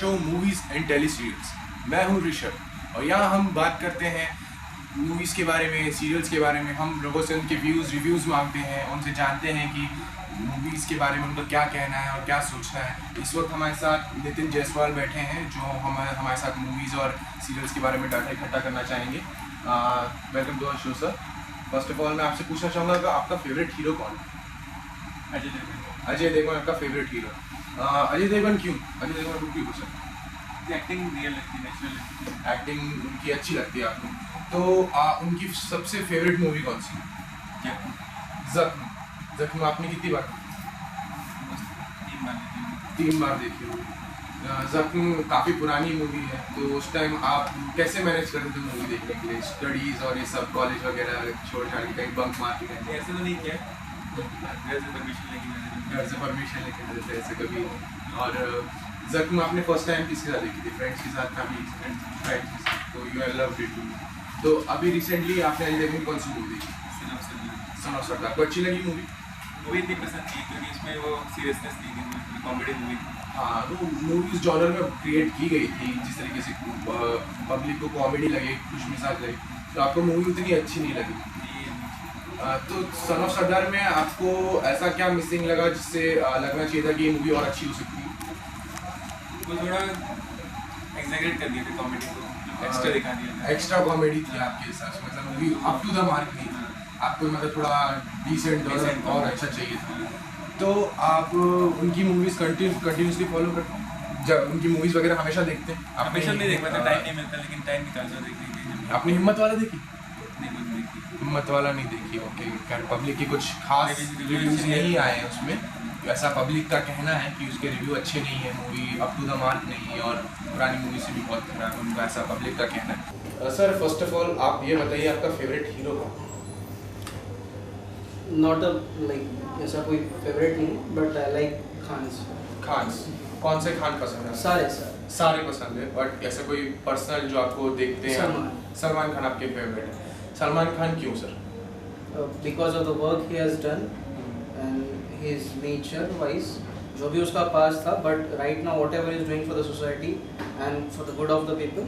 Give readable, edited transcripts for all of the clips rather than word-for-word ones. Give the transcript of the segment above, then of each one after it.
Show movies and tele serials. मैं हूं ऋषभ और यहाँ हम बात करते हैं मूवीज़ के बारे में, सीरियल्स के बारे में। हम लोगों से उनके रिव्यूज़ मांगते हैं, उनसे जानते हैं कि मूवीज़ के बारे में उनका क्या कहना है और क्या सोचना है। इस वक्त हमारे साथ नितिन जायसवाल बैठे हैं जो हमारे साथ मूवीज़ और सीरियल्स के बारे में डाटा इकट्ठा करना चाहेंगे। Welcome to our show sir. First of all मैं आपसे पूछना चाहूँगा कि आपका फेवरेट हीरो कौन है? अजय देवगन। अजय देवगन आपका फेवरेट हीरो। अजय देवगन क्यों? अजय देवगन को क्यों पसंद? एक्टिंग रियल लगती है, नेचुरल लगती है। एक्टिंग उनकी अच्छी लगती है आपको। तो उनकी सबसे फेवरेट मूवी कौन सी? जख्म। जख्म आपने कितनी बार? 3 बार देखी होगी। जख्म काफ़ी पुरानी मूवी है, तो उस टाइम आप कैसे मैनेज करते थे मूवी देखने के लिए? स्टडीज़ और ये सब कॉलेज वगैरह छोड़ छाड़ के कहीं बंक मार के गए? ऐसे तो नहीं किया, घर से परमिशन लेके गए थे ऐसे कभी? और जख्म आपने फर्स्ट टाइम किसके साथ देखी थी? फ्रेंड्स के साथ? फैमिली? फ्रेंड्स के साथ। तो you I loved it too. तो अभी रिसेंटली आपने अजय देवगन कौन सी मूवी देखी? सन ऑफ सरदार। को अच्छी लगी मूवी? मूवी इतनी पसंद नहीं क्योंकि इसमें वो सीरियसनेस नहीं थी, कॉमेडी मूवी थी। हाँ, तो मूवी उस जॉनर में क्रिएट की गई थी जिस तरीके से पब्लिक को कॉमेडी लगे, खुश मिजाज लगे, तो आपको मूवी उतनी अच्छी नहीं लगी। तो सन ऑफ सरदार में आपको ऐसा क्या मिसिंग लगा जिससे लगना चाहिए था कि ये मूवी और अच्छी हो सकती है? वो थोड़ा एक्सैगरेट कर दिया था कॉमेडी को, एक्स्ट्रा दिखा दिया था। एक्स्ट्रा कॉमेडी थी आपके हिसाब से? मतलब movie up to the mark नहीं था, आपको मतलब थोड़ा डिसेंट और अच्छा चाहिए था। तो आप उनकी मूवीज़ कंटिन्यूसली फॉलो करते हैं? जब उनकी मूवीज़ वगैरह हमेशा देखते हैं? हमेशा नहीं देख पाते, टाइम नहीं मिलता, लेकिन टाइम निकाल कर देख लीजिए। आपने हिम्मत वाला देखी? नहीं, कुछ नहीं देखी। हिम्मत वाला नहीं देखी, ओके। क्या पब्लिक के कुछ खास रिव्यूज़ नहीं आए हैं उसमें? ऐसा पब्लिक का कहना है कि उसके रिव्यू अच्छे नहीं है, movie up to the mark नहीं है और पुरानी मूवी से भी बहुत खराब है, उनका ऐसा पब्लिक का कहना है। सर फर्स्ट ऑफ ऑल आप ये बताइए आपका फेवरेट हीरो कौन? नॉट अ लाइक ऐसा कोई फेवरेट नहीं, बट आई लाइक खान्स। कौन से खान पसंद है? सारे पसंद है, बट ऐसा कोई पर्सनल जो आपको देखते हैं? सलमान खान आपके फेवरेट है। सलमान खान क्यों sir? Because of the work he has done and his nature wise, जो भी उसका पास था, but right now what ever is doing for the society and for the good of the people,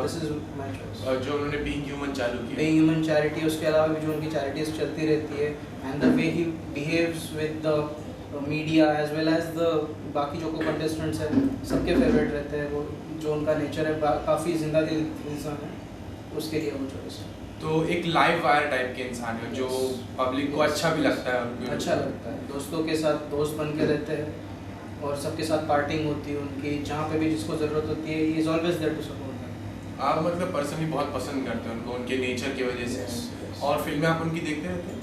this is my choice. जो उन्होंने being human चालू की, being human charity, उसके अलावा भी जो उनकी चैरिटीज चलती रहती है, and the way he behaves with the media as well as the बाकी जो को कंटेस्टेंट्स हैं, सबके फेवरेट रहते हैं। वो जो उनका नेचर है, काफ़ी जिंदा दिल इंसान है, उसके लिए वो चॉइस। तो एक लाइव वायर टाइप के इंसान है जो पब्लिक को अच्छा भी लगता है, उनको अच्छा लगता है, दोस्तों के साथ दोस्त बन के रहते हैं और सबके साथ पार्टिंग होती है उनकी, जहाँ पे भी जिसको ज़रूरत होती है, he is always there to support them. आप मतलब पर्सनली बहुत पसंद करते हैं उनको, उनके नेचर की वजह से। और फिल्में आप उनकी देखते रहते हैं?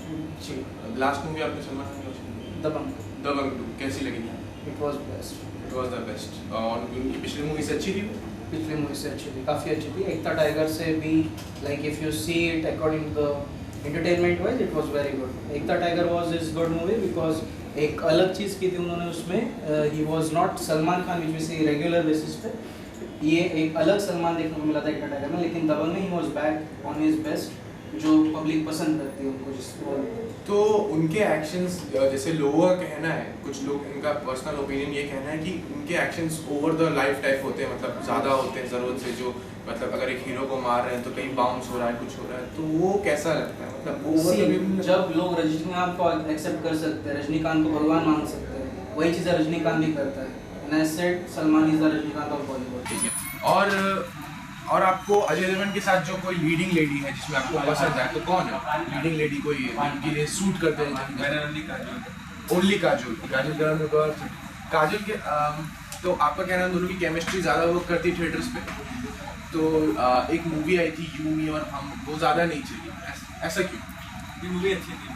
जी। लास्ट मूवी आपने सलमान खान की दबंग 2 कैसी लगी? It was best. It was the best. और उनकी पिछली मूवी से अच्छी थी? पिछली मूवी से अच्छी थी, काफ़ी अच्छी थी। एकता टाइगर से भी, like if you see it according to the entertainment wise, it was very good. Ek Tha tiger was is good movie because एक अलग चीज़ की थी उन्होंने उसमें। He was not Salman Khan which we see regular basis पे, ये एक अलग सलमान देखने को मिला था एकता टाइगर में। लेकिन दबंग में he was back on his best, जो पब्लिक पसंद करती है उनको, जिसको। तो उनके एक्शंस, जैसे लोगों का कहना है, कुछ लोग, इनका पर्सनल ओपिनियन ये कहना है कि उनके actions over the life type होते हैं, मतलब ज़्यादा होते हैं ज़रूरत से। जो मतलब अगर एक हीरो को मार रहे हैं तो कहीं बाउंस हो रहा है, कुछ हो रहा है, तो वो कैसा लगता है? मतलब जब लोग रजनीकांत को एक्सेप्ट कर सकते हैं, रजनीकांत को भगवान मान सकते हैं, वही चीज़ें रजनीकांत भी करता है। And I said Salman is the Rajinikanth of Bollywood. ठीक है। और आपको अजय देवगन के साथ जो कोई लीडिंग लेडी है जिसमें आपको पसंद है, तो कौन है लीडिंग लेडी? कोई जिनके लिए सूट करते हैं? ओनली काजोल। काजोल के तो आपका कहना है दोनों की केमिस्ट्री ज़्यादा वर्क करती है थिएटर्स पे? तो एक मूवी आई थी यू मी और हम, वो ज़्यादा नहीं चली, ऐसा क्यों? ये मूवी अच्छी थी,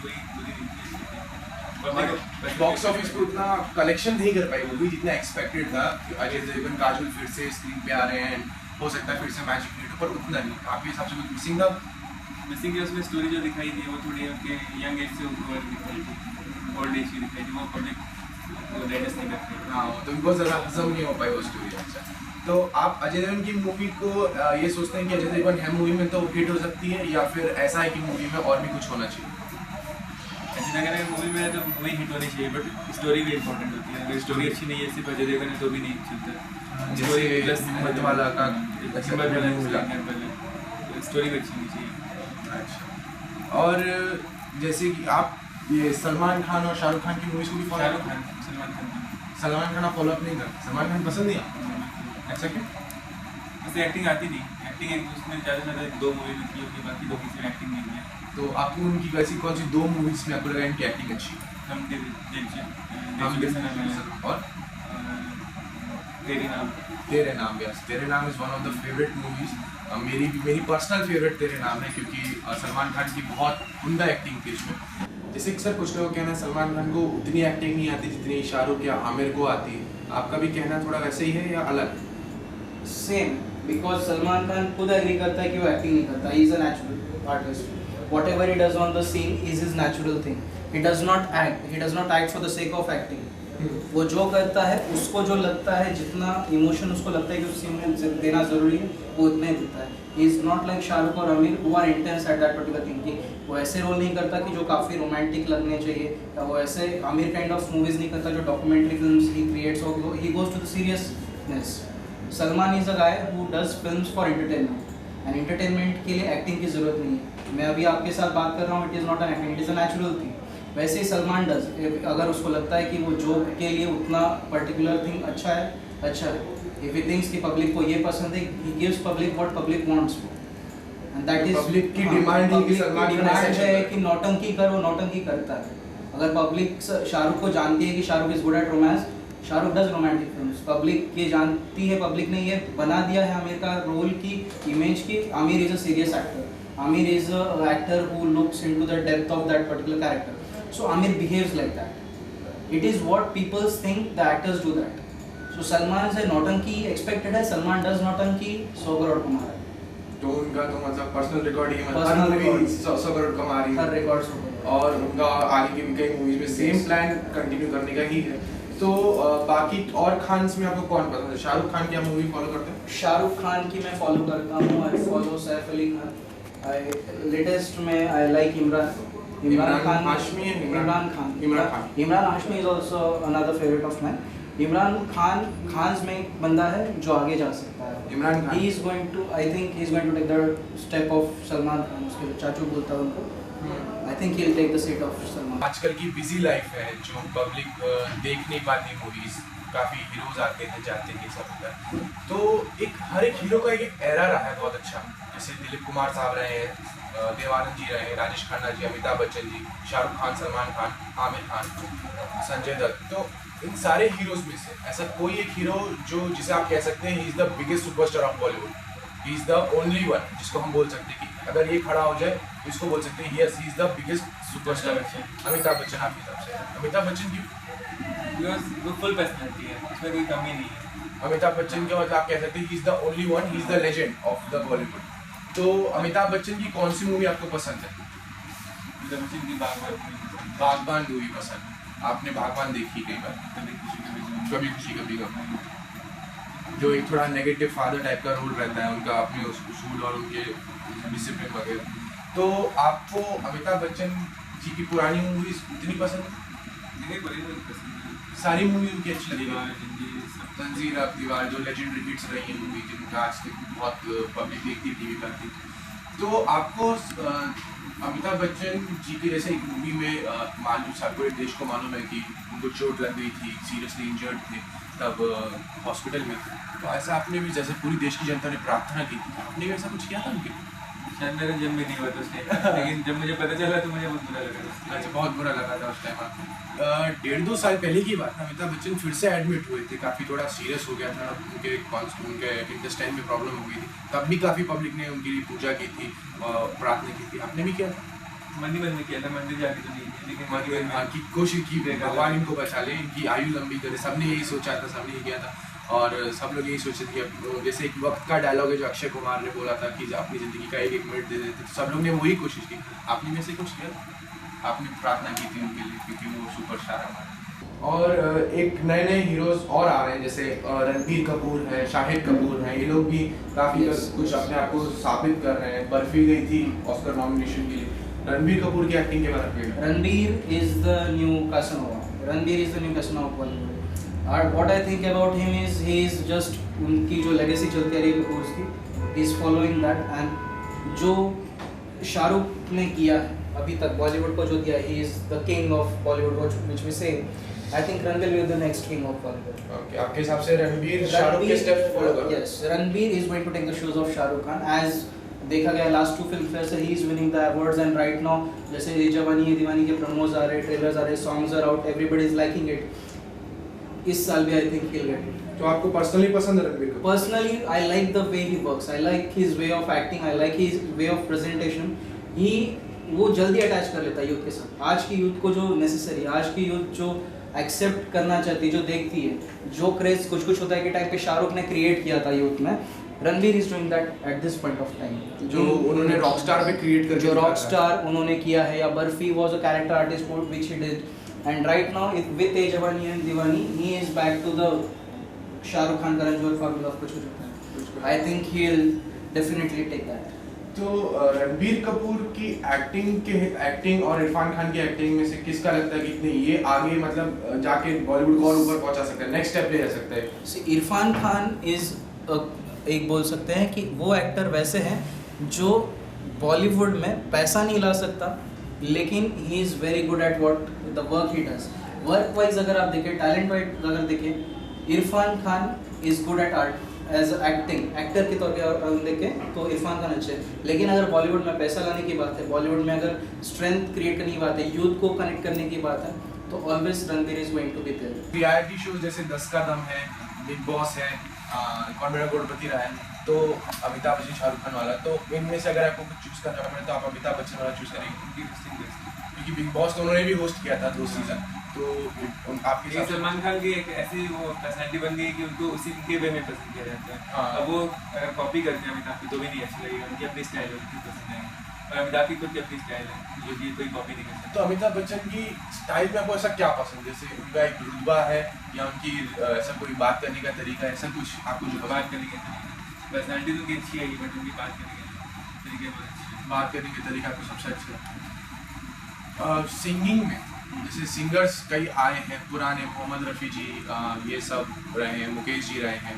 बॉक्स ऑफिस पर उतना कलेक्शन नहीं कर पाई मूवी जितना एक्सपेक्टेड था। अजय देवगन काजोल फिर से स्क्रीन पे आ रहे हैं, हो सकता है फिर से मैजिक हीरो, पर उतना नहीं। आपके हिसाब से कुछ मिसिंग था? मिसिंग है उसमें स्टोरी जो दिखाई थी वो थोड़ी उनके यंग एज से ऊपर दिखाई थी, ओल्ड एज की दिखाई थी, वो पब्लिक डाइजेस्ट नहीं करती। हाँ, तो उनको ज़रा हजम नहीं हो पाई वो स्टोरी। अच्छा, तो आप अजय देवगन की मूवी को ये सोचते हैं कि अजय देवगन है मूवी में तो हिट हो सकती है, या फिर ऐसा है कि मूवी में और भी कुछ होना चाहिए? अजय मैं कह रहा हूँ मूवी में तो मूवी हिट होनी चाहिए बट स्टोरी भी इम्पोर्टेंट होती है। अगर स्टोरी अच्छी नहीं है सिर्फ अजय देवगन है तो भी नहीं चलता। स्टोरी प्लस मधुबाला का स्टोरी भी अच्छी होनी चाहिए। अच्छा, और जैसे कि आप ये सलमान खान और शाहरुख खान की मूवीज को भी फॉलो शाहरुख करते खान हैं? सलमान खान सलमान खान आप फॉलो अप नहीं करते? सलमान खान पसंद नहीं आता? ऐसा क्यों? वैसे एक्टिंग आती नहीं, एक्टिंग एक उसने ज़्यादा से ज़्यादा 2 मूवी में की होगी, बाकी 2 किसी में एक्टिंग नहीं की है। तो आपको उनकी वैसी कौन सी 2 मूवीज में आपको लगा इनकी एक्टिंग अच्छी? हम दिल दिल से हम दिल दिल से से नाम है, और तेरे नाम। तेरे नाम, यस, तेरे नाम is one of the favourite movies. मेरी पर्सनल फेवरेट तेरे नाम है, क्योंकि सलमान खान की बहुत उम्दा एक्टिंग थी इसमें। जैसे कि सर कुछ लोगों का कहना है सलमान खान को उतनी एक्टिंग नहीं आती जितनी शाहरुख या आमिर को आती है, आपका भी कहना थोड़ा वैसे ही है या अलग? सेम, बिकॉज सलमान खान खुद एग्री करता है कि वो एक्टिंग नहीं करता, he is a natural artist, whatever he does on the scene is his natural thing, he does not act for the sake of acting. वो जो करता है उसको जो लगता है, जितना इमोशन उसको लगता है कि उस सीन में देना जरूरी है, वो उतना ही देता है। He is not like Shahrukh और Aamir who are intense at that particular thing, कि वो ऐसे रोल नहीं करता कि जो काफ़ी रोमांटिक लगने चाहिए, या वो ऐसे आमिर काइंड ऑफ मूवीज नहीं करता जो डॉक्यूमेंट्री फिल्म्स ही क्रिएट्स, और he goes to the seriousness. Salman is a guy who does films for entertainment, and entertainment के लिए एक्टिंग की जरूरत नहीं है। मैं अभी आपके साथ बात कर रहा हूँ, it is not an acting, it is a natural thing. वैसे ही सलमान डज, अगर उसको लगता है कि वो जोक के लिए उतना पर्टिकुलर थिंग अच्छा है, इफ ही थिंक्स कि पब्लिक को ये पसंद है, he gives public what public wants, and that is public की डिमांड है कि सलमान खान ऐसा है करे। कि नौटंकी कर, वो नौटंकी करता है। अगर पब्लिक शाहरुख को जानती है कि Shahrukh is good at romance, Shahrukh does romantic films. Public ये जानती है, पब्लिक ने ये बना दिया है आमिर का रोल की इमेज की, Aamir is a serious actor, Aamir is a actor who looks into the depth of that particular character, so Amir behaves like that. It is what people think the actors do that. So Salman is a nautanki expected है, Salman does nautanki, 100 crore कमा रहा है। तो उनका तो मतलब personal record ही मतलब Personal हर movie record। 100 crore कमा रही हर है, रिकॉर्ड 100 करोड़। और उनका आगे की भी कई मूवीज में सेम प्लान कंटिन्यू करने का ही है। तो बाकी और खान्स में आपको कौन पसंद है? शाहरुख खान की आप मूवी फॉलो करते हैं? शाहरुख खान की मैं फॉलो करता हूँ, I follow Saif Ali Khan, latest में I like Imran Hashmi and Imran Khan. Imran Khan. Imran Hashmi is also another favourite of mine. Imran Khan में एक बंदा है जो आगे जा सकता है। Imran Khan. He is going to, I think he is going to take the step of Salman Khan, उसके जो चाचू बोलता है उनको, I think he will take the seat of Salman. आजकल की बिजी लाइफ है, जो पब्लिक देख नहीं पाती मूवीज, काफ़ी हीरोज आते हैं जाते हैं सब होता है, तो हर एक हीरो का एक एरा रहा है बहुत अच्छा। जैसे दिलीप कुमार साहब रहे हैं, देवानंद जी रहे हैं, राजेश खन्ना जी, अमिताभ बच्चन जी, शाहरुख खान, सलमान खान, आमिर खान, संजय दत्त। तो इन सारे हीरोज में से ऐसा कोई एक हीरो जो जिसे आप कह सकते हैं he is the biggest superstar of Bollywood, he is the only one, जिसको हम बोल सकते हैं कि अगर ये खड़ा हो जाए तो इसको बोल सकते हैं yes he is the biggest superstar. Amitabh Bachchan आपकी तरफ से? अमिताभ बच्चन की वो फुल पर्सनैलिटी है, उसमें कोई कमी नहीं है। अमिताभ बच्चन के मतलब आप कह सकते हैं he is the only one, he is the legend of the Bollywood. तो अमिताभ बच्चन की कौन सी मूवी आपको पसंद है? अमिताभ बच्चन की बागबान मूवी पसंद है। आपने बागबान देखी कई बार? कभी खुशी कभी गम, जो एक थोड़ा नेगेटिव फादर टाइप का रोल रहता है उनका, अपने उस उसूल और उनके डिसिप्लिन वगैरह। तो आपको अमिताभ बच्चन जी की पुरानी मूवीज इतनी पसंद है? सारी मूवी उनकी अच्छी लगी? तंजीर अब दीवार, जो लेजेंडरी हिट्स रही है मूवी, जिनका आज तक बहुत पब्लिक देखती है टीवी पर थी। तो आपको अमिताभ बच्चन जी के जैसे एक मूवी में मालूम सा पूरे देश को मालूम है कि उनको चोट लग गई थी, सीरियसली इंजर्ड थे, तब हॉस्पिटल में थे, तो ऐसा आपने भी जैसे पूरी देश की जनता ने प्रार्थना की थी, आपने भी ऐसा कुछ किया था उनके? शायद मेरे जन्म में नहीं हुआ था उस टाइम, लेकिन जब मुझे पता चला तो मुझे बहुत बुरा लगा। अच्छा, बहुत बुरा लगा था उस टाइम आपको? 1.5-2 साल पहले की बात है, अमिताभ बच्चन फिर से एडमिट हुए थे, काफ़ी थोड़ा सीरियस हो गया था, उनके इंटेस्टाइन में प्रॉब्लम हो गई थी, तब भी काफ़ी पब्लिक ने उनके लिए पूजा की थी, प्रार्थना की थी, आपने भी किया था? मंदिर में किया था, मंदिर जाके तो नहीं किया, लेकिन मंदिर हाँ की कोशिश की, भगवान इनको बचा ले, इनकी आयु लंबी करे, सबने यही सोचा था, सबने यही किया था, और सब लोग यही सोचे थे कि जैसे एक वक्त का डायलॉग है जो अक्षय कुमार ने बोला था कि अपनी ज़िंदगी का 1-1 मिनट दे देते, तो सब लोग ने वही कोशिश की। आपने में से कुछ किया? आपने प्रार्थना की थी उनके लिए, क्योंकि वो सुपरस्टार है हमारे। और एक नए हीरोज और आ रहे हैं, जैसे रणबीर कपूर है, शाहिद कपूर हैं, ये लोग भी काफ़ी कुछ अपने आप को साबित कर रहे हैं। बर्फी गई थी ऑस्कर नॉमिनेशन के लिए, रणबीर कपूर की एक्टिंग के बारे में क्या? Ranbir is the new Casanova. Ranbir is the new Casanova of Bollywood. And what I think about him is he is just उनकी जो legacy चलती आ रही है कपूर्स की, he is following that, and जो शाहरुख ने किया है अभी तक बॉलीवुड को जो दिया, he is the king of Bollywood, which we say. I think Ranbir will be the next king of Bollywood. Okay, आपके हिसाब से रणबीर शाहरुख के स्टेप्स फॉलो करेगा? Yes, Ranbir is going to take the shoes of Shahrukh Khan. As देखा गया last 2 film fair से he is winning the awards, and right now जैसे ये जवानी ये दीवानी के प्रोमोज आ रहे, ट्रेलर्स आ रहे, songs are out, everybody is liking it. इस साल भी I think he will get it. तो आपको पर्सनली पसंद है Ranbir Kapoor? Personally, I like the way he works. I like his way of acting. I like his way of presentation. वो जल्दी attach कर लेता है यूथ के साथ. आज की यूथ को जो नेसेसरी, आज की यूथ जो एक्सेप्ट करना चाहती है, जो देखती है, जो क्रेज कुछ होता है कि टाइप पे शाहरुख ने क्रिएट किया था यूथ में, Ranbir is doing that at this point of time. जो उन्होंने रॉकस्टार पे क्रिएट कर जो रॉकस्टार उन्होंने किया है, या Barfi was a character artist which he did, and right now with a Jawaani and Deewani he is back to the Shahrukh Khan Karan Johar formula of कुछ होता है. I think he will definitely take that. तो रणबीर कपूर की एक्टिंग और इरफान खान की एक्टिंग में से किसका लगता है कि इतने ये आगे मतलब जाके बॉलीवुड को और ऊपर पहुंचा सकता है, नेक्स्ट स्टेप ले जा सकता है? See, इरफान खान इज एक बोल सकते हैं कि वो एक्टर वैसे हैं जो बॉलीवुड में पैसा नहीं ला सकता, लेकिन he is very good at what the work he does. Work wise अगर आप देखें, टैलेंट वाइज अगर देखें, Irrfan Khan is good at art as acting, actor के तौर पे हम देखें तो इरफान खान अच्छे हैं. लेकिन अगर बॉलीवुड में पैसा लाने की बात है, बॉलीवुड में अगर स्ट्रेंथ क्रिएट करने की बात है, यूथ को कनेक्ट करने की बात है, तो always Ranbir is going to be there. Reality shows जैसे 10 का दम है, बिग बॉस है, कौन बड़ा करोड़पति रहा है, तो अमिताभ बच्चन शाहरुख खान वाला, तो इनमें से अगर आपको कुछ चूज करना पड़े तो आप अमिताभ बच्चन वाला चूज करेंगे? क्योंकि बिग बॉस तो उन्होंने भी होस्ट किया था 2 सीजन, तो आपके ये सलमान खान की एक ऐसी वो पर्सनैलिटी बन गई कि उनको उसी के वे में पसंद किया जाता है. हाँ. अब वो अगर कॉपी करते हैं अमिताभ की तो भी नहीं अच्छी लगेगी, उनकी अपनी स्टाइल है, उनकी पसंद है. और अमिताभ की खुद की अपनी स्टाइल है जो कि कोई कॉपी नहीं कर सकता. तो अमिताभ बच्चन की स्टाइल में आपको ऐसा क्या पसंद, जैसे उनका एक रुतबा है या उनकी ऐसा कोई बात करने का तरीका, ऐसा कुछ आपको जो बात करने के तरीके, पर्सनैलिटी तो उनकी अच्छी है, बट उनकी बात करने के तरीके बहुत अच्छे हैं. बात करने के तरीका आपको सबसे अच्छा लगता है? सिंगिंग में जैसे सिंगर्स कई आए हैं पुराने, मोहम्मद रफ़ी जी ये सब रहे हैं, मुकेश जी रहे हैं,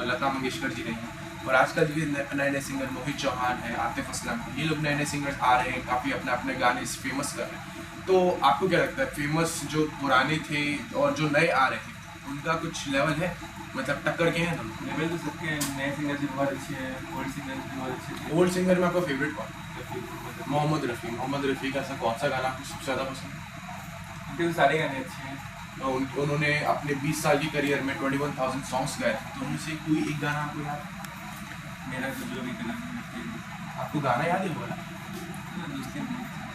लता मंगेशकर जी रहे हैं, और आजकल ये नए नए सिंगर मोहित चौहान है, आतिफ असलम, ये लोग नए नए सिंगर्स आ रहे हैं, काफ़ी अपने अपने गाने फेमस कर रहे हैं. तो आपको क्या लगता है, फेमस जो पुराने थे और जो नए आ रहे हैं उनका कुछ लेवल है, मतलब टक्कर के हैं दोनों? लेवल तो सबके हैं, नए सिंगर भी बहुत अच्छे हैं, ओल्ड सिंगर भी बहुत अच्छे थे. ओल्ड सिंगर में आपका फेवरेट कौन? मोहम्मद रफ़ी का ऐसा कौन सा गाना आपको सबसे ज़्यादा पसंद है? उनके तो सारे गाने अच्छे हैं. उन्होंने अपने 20 साल की करियर में 21,000 सॉन्ग्स गाए, तो उनमें से कोई एक गाना आपको याद? मेरा तो जो भी कलम आपको गाना याद है बोला?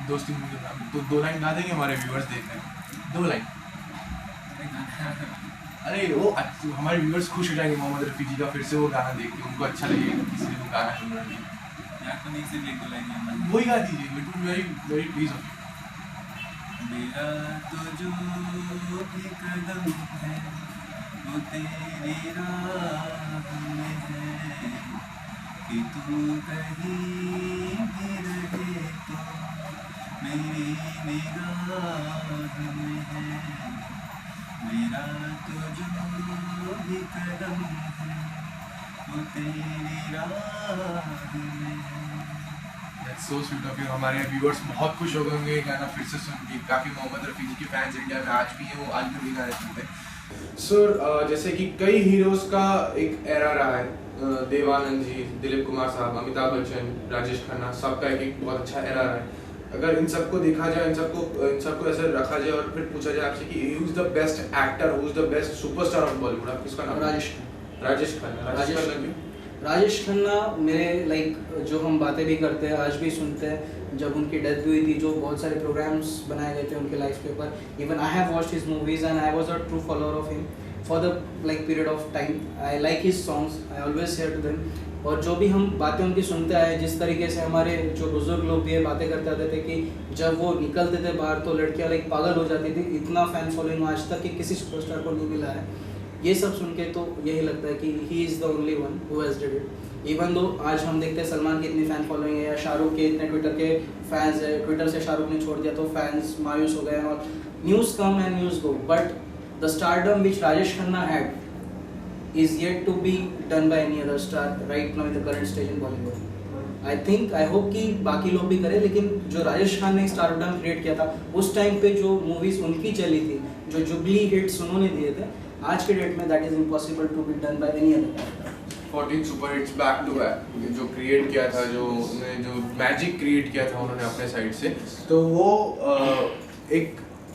दोस्ती मूवी का नाम तो 2 लाइन गा देंगे, हमारे व्यूअर्स देख रहे हैं, 2 लाइन. अरे वो हमारे व्यूअर्स खुश हो जाएंगे मोहम्मद रफ़ी जी का फिर से वो गाना देख के, उनको अच्छा लगेगा इसलिए वो गाना सुन रहे हैं. यार तो नहीं, सिर्फ 1-2 लाइन वही गा दीजिए, it would very very please of you. मेरा तो जो भी कदम है वो तेरी राह में है, कि तू कहीं भी रहे तो मेरी निगाह में है. मेरा तो जो भी कदम है वो तेरी राह में है. That's so sweet of you. हमारे व्यूअर्स बहुत खुश हो गए होंगे ये गाना फिर से सुन के. काफ़ी मोहम्मद रफ़ी जी के फैंस इंडिया में आज भी हैं, वो आज भी गाने सुनते हैं. सर जैसे कि कई हीरोज़ का एक एरा रहा है, देवानंद जी, दिलीप कुमार साहब, अमिताभ बच्चन, राजेश खन्ना, सबका एक बहुत अच्छा एरा रहा है. अगर इन सबको देखा जाए, इन सबको ऐसे रखा जाए और फिर पूछा जाए आपसे कि who is the best actor, who is the best superstar of Bollywood, आप किसका नाम? राजेश खन्ना. राजेश खन्ना मेरे लाइक जो हम बातें भी करते हैं, आज भी सुनते हैं, जब उनकी डेथ हुई थी जो बहुत सारे प्रोग्राम्स बनाए गए थे उनके लाइफ के ऊपर. Even I have watched his movies and I was a true follower of him for the like period of time. I like his songs, I always share to them. और जो भी हम बातें उनकी सुनते आए, जिस तरीके से हमारे जो बुजुर्ग लोग भी ये बातें करते आते थे कि जब वो निकलते थे बाहर तो लड़कियां लाइक पागल हो जाती थी, इतना फैन फॉलोइंग आज तक कि किसी सुपरस्टार को नहीं मिला है. ये सब सुन के तो यही लगता है कि he is the only one who has did it. Even though आज हम देखते हैं सलमान की इतनी फ़ैन फॉलोइंग है या शाहरुख के इतने ट्विटर के फैंस है, ट्विटर से शाहरुख ने छोड़ दिया तो फैंस मायूस हो गए हैं और news come and news go, but the stardom which Rajesh Khanna had is yet to be done by any other star right now in the current stage in Bollywood. I hope कि बाकी लोग भी करें, लेकिन जो राजेश खान ने स्टारडम क्रिएट किया था उस टाइम पे जो मूवीज़ उनकी चली थी, जो जुबली हिट्स उन्होंने दिए थे, आज के डेट में that is impossible to be done by any other. 14 super hits back to back जो क्रिएट किया था, जो मैजिक क्रिएट किया था उन्होंने अपने साइड से, तो वो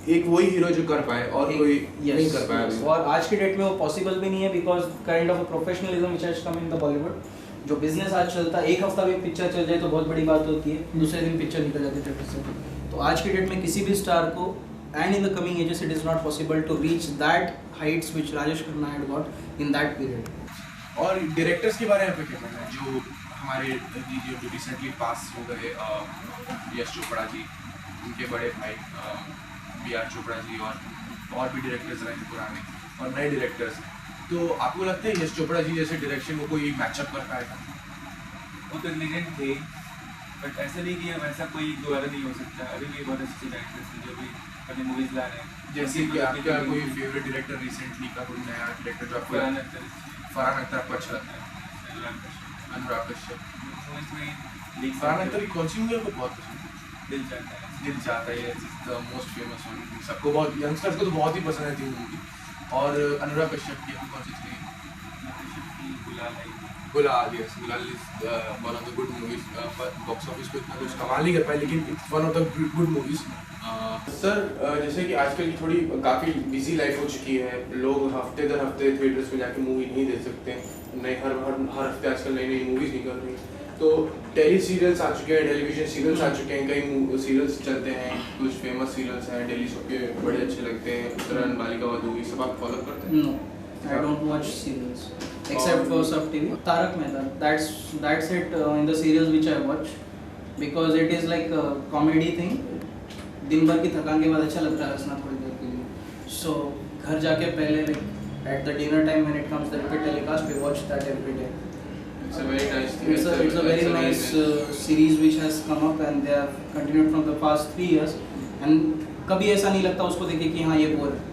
एक वही हीरो जो कर पाए और कोई नहीं कर पाया अभी। और आज के डेट में वो पॉसिबल भी नहीं है because kind of professionalism which has come in the Bollywood. जो बिजनेस आज चलता है, एक हफ्ता भी पिक्चर चल जाए तो बहुत बड़ी बात होती है, दूसरे दिन पिक्चर निकल जाती है थिएटर से। तो आज के डेट में किसी भी स्टार को and in the coming ages it is not possible to reach that heights which Rajesh Khanna had got in that period. और डायरेक्टर्स के बारे में आपका क्या कहना है जो हमारे जो रिसेंटली पास हो गए, यश चोपड़ा जी, उनके बड़े भाई बी.आर. चोपड़ा जी, और भी डायरेक्टर्स रहे पुराने और नए डायरेक्टर्स, तो आपको लगता है यश चोपड़ा जी जैसे डायरेक्शन को कोई मैचअप कर पाएगा? वो तो लेजेंड थे, बट ऐसा नहीं कि अब ऐसा कोई दोबारा नहीं हो सकता। अभी भी बहुत अच्छे डायरेक्टर्स हैं जो भी अपनी मूवीज ला रहे हैं। जैसे कि आपका कोई फेवरेट डायरेक्टर रिसेंटली का कोई नया डायरेक्टर जो आपको? फरहान अख्तर आपको अच्छा लगता है? अनुराग कश्यप। फरहान अख्तर की कौन सी मूवी आपको बहुत पसंद है? दिल चाहता है द मोस्ट फेमस वन, सबको बहुत, यंगस्टर्स को तो बहुत ही पसंद है थी मूवी। और अनुराग कश्यप की आपको कौन सी थी? गुलाल, यस, गुलाल is one of the good movies, box office पे इतना कुछ कमाल नहीं कर पाए लेकिन it's one of the good movies. Sir जैसे कि आजकल की थोड़ी काफ़ी बिजी लाइफ हो चुकी है, लोग हफ्ते दर हफ्ते थिएटर्स में जाके मूवी नहीं देख सकते, नए हर हफ्ते आजकल नई नई मूवीज़ निकल रही हैं, तो टेली सीरियल्स आ चुके हैं, टेलीविजन सीरियल्स आ चुके हैं, कई सीरियल्स चलते हैं, कुछ फेमस सीरियल्स हैं, डेली शो के बड़े अच्छे लगते हैं, उत्तरायण, बालिका वधू, ये सब आप फॉलो करते हैं? No, I don't watch serials except for Sub TV. Tarak Mehta, that's it in the serials which I watch because it is like a comedy thing. दिन भर की थकान के बाद अच्छा लगता है हंसना थोड़ी देर के लिए। So घर जाके पहले like at the dinner time when it comes the repeat telecast we watch that every day. It's a very nice thing. It's a very nice series which has come up and they have continued from the past 3 years and कभी ऐसा नहीं लगता उसको देखे कि हाँ ये bore है।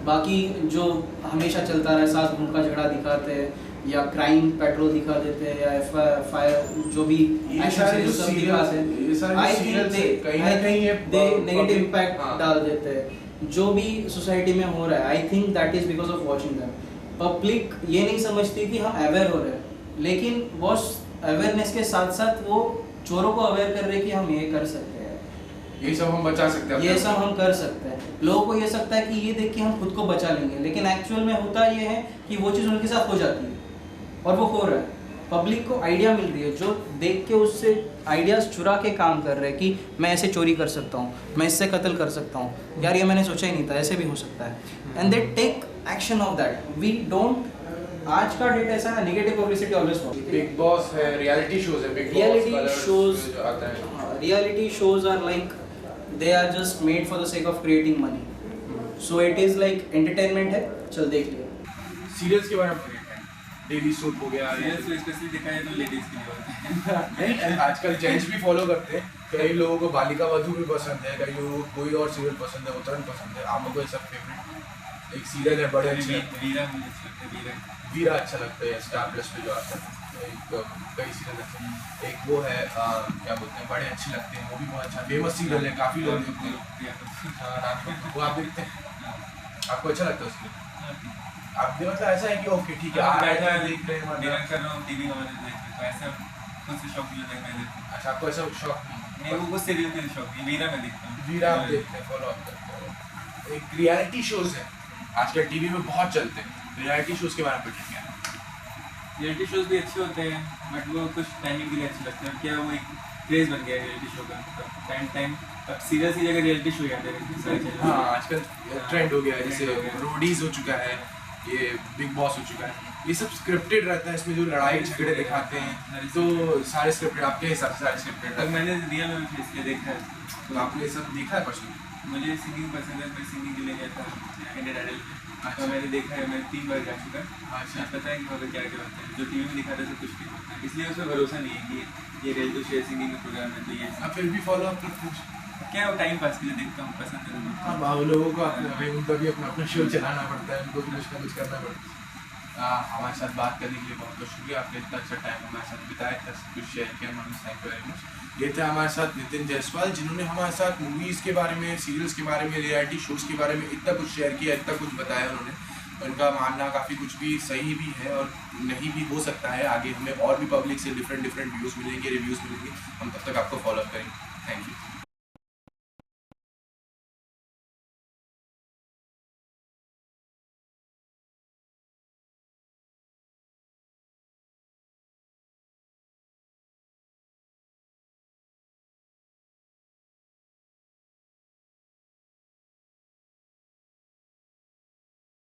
बाकी जो हमेशा चलता रहा, सास बहू का झगड़ा दिखाते हैं या क्राइम पेट्रोल दिखा देते हैं या फायर जो भी एक्शन सीरीज सब दिखाते हैं, I think they negative impact डाल देते हैं जो भी सोसाइटी में हो रहा है। I think that is because of watching them. Public ये नहीं समझती कि हम अवेयर हो रहे हैं, लेकिन वो अवेयरनेस के साथ साथ वो चोरों को अवेयर कर रहे हैं कि हम ये कर सकते हैं, ये सब हम बचा सकते हैं, ये सब हम कर सकते हैं। लोगों को ये सकता है कि ये देख के हम खुद को बचा लेंगे, लेकिन एक्चुअल में होता ये है कि वो चीज़ उनके साथ हो जाती है और वो हो रहा है। पब्लिक को आइडिया मिल रही है, जो देख के उससे आइडियाज़ चुरा के काम कर रहे हैं कि मैं ऐसे चोरी कर सकता हूँ, मैं इससे कत्ल कर सकता हूँ, यार ये मैंने सोचा ही नहीं था, ऐसे भी हो सकता है, and they take action of that. We don't, आज का डेट ऐसा है, negative publicity always for. Bigg Boss है, रियलिटी शोज है, बिग बॉस आता है, reality shows are like they are just made for the sake of creating money, so it is like entertainment है, चल देख लिया। सीरियल्स के बारे में डेली सूट हो गया, सीरियल्स स्पेशली देखा है तो लेडीज के लिए होते हैं। नहीं आजकल जेंट्स भी फॉलो करते हैं, कई लोगों को बालिका वधू भी पसंद है, कई लोगों को कोई और सीरियल पसंद है, उत्तरायण पसंद है। आप लोगों को सब फेवरेट एक सीरियल है बड़े अच्छे, वीरा अच्छा लगता है, स्टार प्लस पे जो आता है, कई सीरियल अच्छे हैं। एक वो है क्या बोलते हैं, बड़े अच्छे लगते हैं, वो भी बहुत अच्छा फेमस सीरियल है, काफ़ी लोग देखते हैं, वो आप देखते हैं, आपको अच्छा लगता है उसके? आप मतलब ऐसा है कि ओके ठीक है आप बैठा है देख रहे हैं, डिनर कर रहा हूँ टीवी में देख रहे तो ऐसा खुद से शौक नहीं देखना है। अच्छा आपको ऐसा शौक नहीं? वो सीरियल के शौक नहीं, वीरा में देखता हूँ। वीरा आप देखते हैं, फॉलो अप करते हैं। एक रियलिटी शोज है आजकल टीवी में बहुत चलते हैं, रियलिटी शोज के बारे में क्या है? रियलिटी शोज भी अच्छे होते हैं बट वो कुछ टाइमिंग के लिए अच्छे लगते हैं। क्या वो एक क्रेज बन गया है रियलिटी शो का, टाइम सीरियस की जगह रियलिटी शो याद है। हाँ आजकल ट्रेंड हो गया है, जैसे रोडीज हो चुका है, ये बिग बॉस हो चुका है, ये सब स्क्रिप्टेड रहता है, इसमें जो लड़ाई झगड़े दिखाते हैं तो सारे स्क्रिप्टेड, आपके हिसाब से सारे स्क्रिप्टेड। अब मैंने रियल में फेस किया देखा है, तो आपने ये सब देखा है पर्सनली? मुझे सिंगिंग पसंद है, मैं सिंगिंग के लिए गया था इंडियन आइडल में। अच्छा। तो मैंने देखा है, मैं 3 बार जा चुका है। अच्छा। मुझे पता है कि वहाँ पे क्या क्या होता है, जो टीवी में दिखाते हैं सब कुछ नहीं होता है, इसलिए उसमें भरोसा नहीं है कि ये रियलिटी शो सिंगिंग का प्रोग्राम है तो ये अब फिर भी फॉलो अप करते हैं। क्या वो टाइम पास के लिए देखता हूँ, पसंद है तो। अब आप लोगों को भाई उनका भी अपना अपना शो चलाना पड़ता है, उनको भी कुछ ना कुछ करना पड़ता है। हमारे साथ बात करने के लिए बहुत बहुत शुक्रिया, आपने इतना अच्छा टाइम हमारे साथ बिताया, इतना सब कुछ शेयर किया, Manoj, thank you very much. ये थे हमारे साथ नितिन जायसवाल, जिन्होंने हमारे साथ मूवीज़ के बारे में, सीरियल्स के बारे में, रियलिटी शोज़ के बारे में इतना कुछ शेयर किया, इतना कुछ बताया उन्होंने। उनका मानना काफ़ी कुछ भी सही भी है और नहीं भी हो सकता है। आगे हमें और भी पब्लिक से डिफरेंट व्यूज़ मिलेंगे, रिव्यूज़ मिलेंगे, हम तब तक आपको फॉलो अप करेंगे। Thank you.